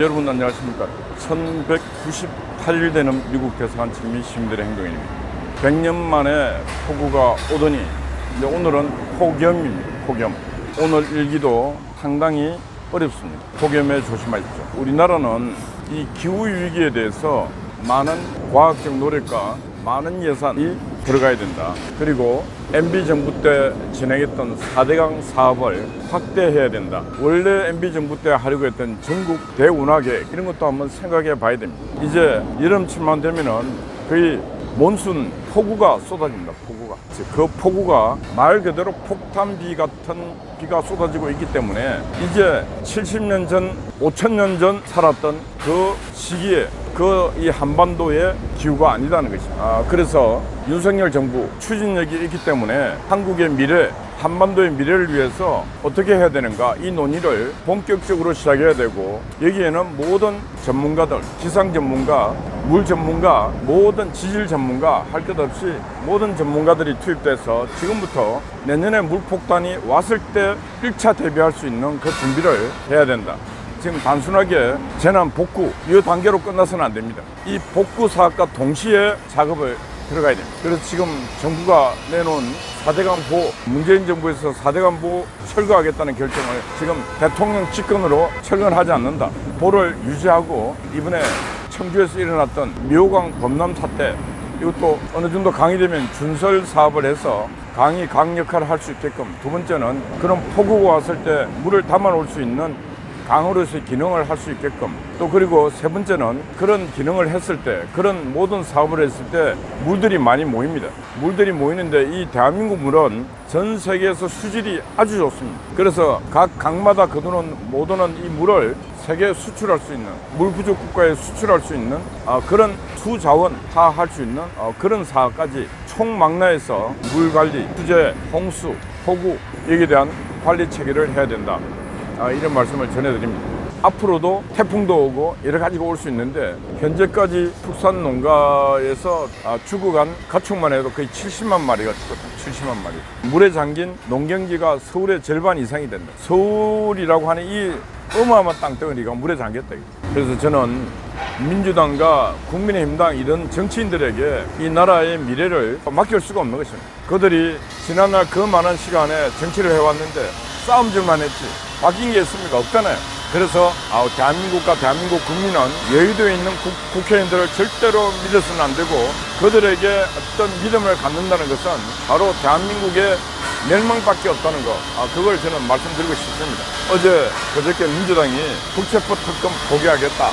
여러분 안녕하십니까. 1198일 되는 미국 대사관 친미 시민들의 행동입니다. 100년 만에 폭우가 오더니 이제 오늘은 폭염입니다. 폭염. 오늘 일기도 상당히 어렵습니다. 폭염에 조심하십시오. 우리나라는 이 기후위기에 대해서 많은 과학적 노력과 많은 예산이 들어가야 된다. 그리고 MB정부 때 진행했던 4대강 사업을 확대해야 된다. 원래 MB정부 때 하려고 했던 전국 대운하계획 이런 것도 한번 생각해 봐야 됩니다. 이제 여름쯤만 되면은 거의 몬순 폭우가 쏟아집니다. 폭우가. 그 폭우가 말 그대로 폭탄비 같은 비가 쏟아지고 있기 때문에 이제 70년 전, 5000년 전 살았던 그 시기에 이 한반도의 기후가 아니다는 것입니다. 그래서 윤석열 정부 추진력이 있기 때문에 한국의 미래, 한반도의 미래를 위해서 어떻게 해야 되는가 이 논의를 본격적으로 시작해야 되고, 여기에는 모든 전문가들, 기상 전문가, 물 전문가, 모든 지질 전문가 할 것 없이 모든 전문가들이 투입돼서 지금부터 내년에 물폭탄이 왔을 때 1차 대비할 수 있는 그 준비를 해야 된다. 지금 단순하게 재난 복구 이 단계로 끝나서는 안 됩니다. 이 복구 사업과 동시에 작업을 들어가야 됩니다. 그래서 지금 정부가 내놓은 4대강 보호, 문재인 정부에서 4대강 보호 철거하겠다는 결정을 지금 대통령 직권으로 철거하지 않는다. 보를 유지하고 이번에 청주에서 일어났던 미호강 범람 사태, 이것도 어느 정도 강의되면 준설 사업을 해서 강이 강 역할을 할 수 있게끔, 두 번째는 그런 폭우가 왔을 때 물을 담아 놓을 수 있는 강으로서의 기능을 할 수 있게끔, 또 그리고 세 번째는 그런 기능을 했을 때, 그런 모든 사업을 했을 때 물들이 많이 모입니다. 물들이 모이는데 이 대한민국 물은 전 세계에서 수질이 아주 좋습니다. 그래서 각 강마다 못 오는 이 물을 세계에 수출할 수 있는, 물 부족 국가에 수출할 수 있는 그런 수자원 파할 수 있는 그런 사업까지 총망라해서 물관리, 수재, 홍수, 폭우 여기에 대한 관리 체계를 해야 된다. 이런 말씀을 전해드립니다. 앞으로도 태풍도 오고 여러 가지가 올 수 있는데, 현재까지 축산 농가에서 죽어간 가축만 해도 거의 70만 마리가 죽었다. 70만 마리. 물에 잠긴 농경지가 서울의 절반 이상이 된다. 서울이라고 하는 이 어마어마한 땅덩어리가 물에 잠겼다. 그래서 저는 민주당과 국민의힘당 이런 정치인들에게 이 나라의 미래를 맡길 수가 없는 것입니다. 그들이 지난날 그 많은 시간에 정치를 해왔는데 싸움질만 했지 바뀐 게 있습니까? 없잖아요. 그래서 대한민국과 대한민국 국민은 여의도에 있는 국회의원들을 절대로 믿어서는 안 되고, 그들에게 어떤 믿음을 갖는다는 것은 바로 대한민국의 멸망밖에 없다는 거, 그걸 저는 말씀드리고 싶습니다. 그저께 민주당이 국세법 특검 포기하겠다.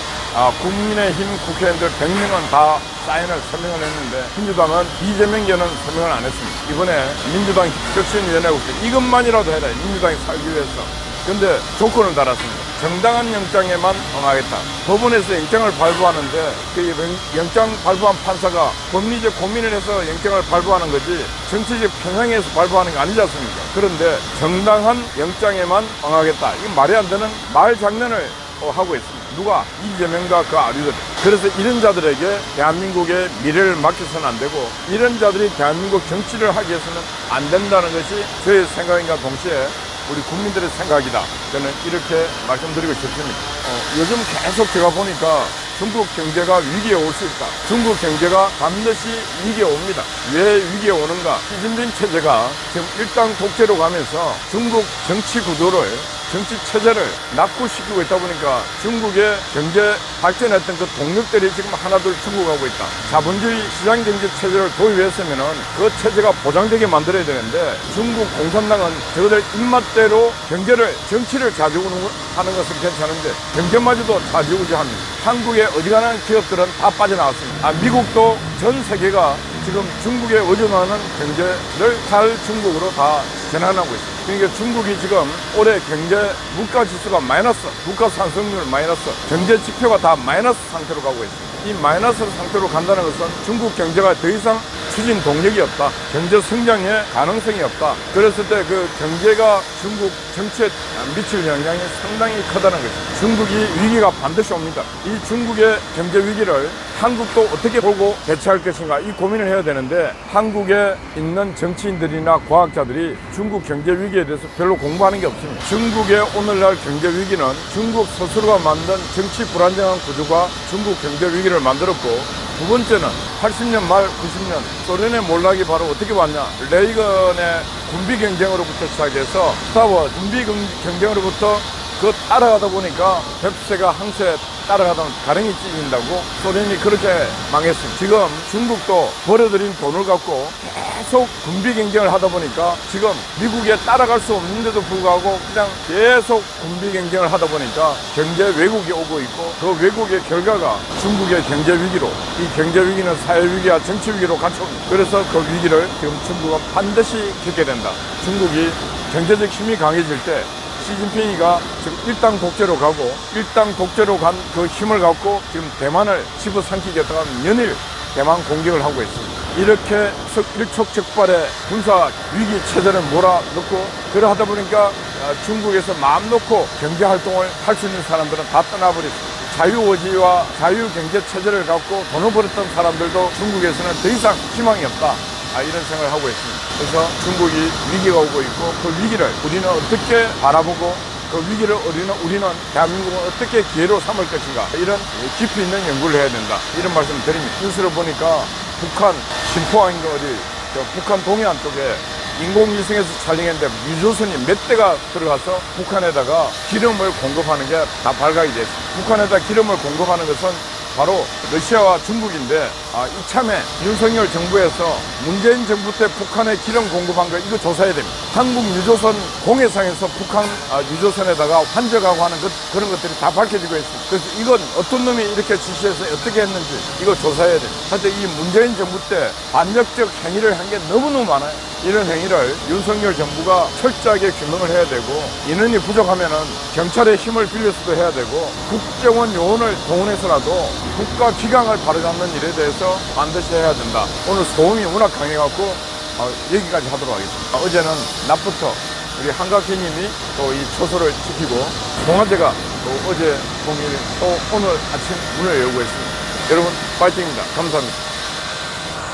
국민의힘 국회의원들 100명은 다 사인을 서명을 했는데 민주당은 이재명계는 서명을 안 했습니다. 이번에 민주당 혁신위원회가 이것만이라도 해라. 민주당이 살기 위해서. 근데 조건을 달았습니다. 정당한 영장에만 응하겠다. 법원에서 영장을 발부하는데 그 영장 발부한 판사가 법리적 고민을 해서 영장을 발부하는 거지 정치적 편향에서 발부하는 게 아니지 않습니까? 그런데 정당한 영장에만 응하겠다. 이게 말이 안 되는 말 장난을 하고 있습니다. 누가? 이재명과 그 아류들. 그래서 이런 자들에게 대한민국의 미래를 맡겨서는 안 되고, 이런 자들이 대한민국 정치를 하기 위해서는 안 된다는 것이 저의 생각인가 동시에 우리 국민들의 생각이다. 저는 이렇게 말씀드리고 싶습니다. 요즘 계속 제가 보니까 중국 경제가 위기에 올 수 있다. 중국 경제가 반드시 위기에 옵니다. 왜 위기에 오는가? 시진핑 체제가 지금 일당 독재로 가면서 중국 정치 구도를, 정치 체제를 낙후시키고 있다 보니까 중국의 경제 발전했던 그 동력들이 지금 하나둘 죽어가고 있다. 자본주의 시장 경제 체제를 도입했으면은 그 체제가 보장되게 만들어야 되는데, 중국 공산당은 저들 입맛대로 정치를 좌지우지하는 것은 괜찮은데 경제마저도 좌지우지합니다. 한국의 어지간한 기업들은 다 빠져나왔습니다. 미국도 전 세계가 지금 중국에 의존하는 경제를 탈중국으로 다 전환하고 있습니다. 그러니까 중국이 지금 올해 경제 물가 지수가 마이너스, 물가 상승률 마이너스, 경제 지표가 다 마이너스 상태로 가고 있습니다. 이 마이너스 상태로 간다는 것은 중국 경제가 더 이상 추진 동력이 없다. 경제 성장의 가능성이 없다. 그랬을 때 그 경제가 중국 정치에 미칠 영향이 상당히 크다는 것입니다. 중국이 위기가 반드시 옵니다. 이 중국의 경제 위기를 한국도 어떻게 보고 대처할 것인가 이 고민을 해야 되는데 한국에 있는 정치인들이나 과학자들이 중국 경제 위기에 대해서 별로 공부하는 게 없습니다. 중국의 오늘날 경제 위기는 중국 스스로가 만든 정치 불안정한 구조가 중국 경제 위기를 만들었고 두 번째는 80년 말 90년 소련의 몰락이 바로 어떻게 왔냐. 레이건의 군비 경쟁으로부터 시작해서 스타워 군비 경쟁으로부터 그 따라가다 보니까 뱁새가 항새 따라가다 가랭이 찢긴다고 소련이 그렇게 망했습니다. 지금 중국도 벌어들인 돈을 갖고 계속 군비 경쟁을 하다 보니까 지금 미국에 따라갈 수 없는데도 불구하고 그냥 계속 군비 경쟁을 하다 보니까 경제 왜곡이 오고 있고 그 왜곡의 결과가 중국의 경제 위기로 이 경제 위기는 사회 위기와 정치 위기로 같이 옵니다. 그래서 그 위기를 지금 중국은 반드시 겪게 된다. 중국이 경제적 힘이 강해질 때 시진핑이가 지금 일당 독재로 가고 일당 독재로 간 그 힘을 갖고 지금 대만을 집어삼키겠다가 연일 대만 공격을 하고 있습니다. 이렇게 일촉즉발의 군사 위기 체제를 몰아넣고 그러하다 보니까 중국에서 마음 놓고 경제 활동을 할 수 있는 사람들은 다 떠나버렸습니다. 자유의지와 자유경제 체제를 갖고 돈을 벌었던 사람들도 중국에서는 더 이상 희망이 없다. 이런 생각을 하고 있습니다. 그래서 중국이 위기가 오고 있고 그 위기를 우리는 어떻게 바라보고 그 위기를 우리는 대한민국은 어떻게 기회로 삼을 것인가 이런 깊이 있는 연구를 해야 된다. 이런 말씀을 드립니다. 뉴스를 보니까 북한 신포항인가 어디 북한 동해안 쪽에 인공위성에서 촬영했는데 유조선이 몇 대가 들어가서 북한에다가 기름을 공급하는 게 다 발각이 됐습니다. 북한에다 기름을 공급하는 것은 바로 러시아와 중국인데 이참에 윤석열 정부에서 문재인 정부 때 북한에 기름 공급한 거 이거 조사해야 됩니다. 한국 유조선 공해상에서 북한 유조선에다가 환적하고 하는 그런 것들이 다 밝혀지고 있습니다. 그래서 이건 어떤 놈이 이렇게 지시해서 어떻게 했는지 이거 조사해야 됩니다. 하여튼 이 문재인 정부 때 반역적 행위를 한 게 너무너무 많아요. 이런 행위를 윤석열 정부가 철저하게 규명을 해야 되고 인원이 부족하면은 경찰의 힘을 빌려서도 해야 되고 국정원 요원을 동원해서라도 국가 기강을 바로잡는 일에 대해서 반드시 해야 된다. 오늘 소음이 워낙 강해갖고 여기까지 하도록 하겠습니다. 어제는 낮부터 우리 한각회님이 또 이 초소를 지키고 송화제가 또 어제 동일 또 오늘 아침 문을 열고 있습니다. 여러분 파이팅입니다. 감사합니다.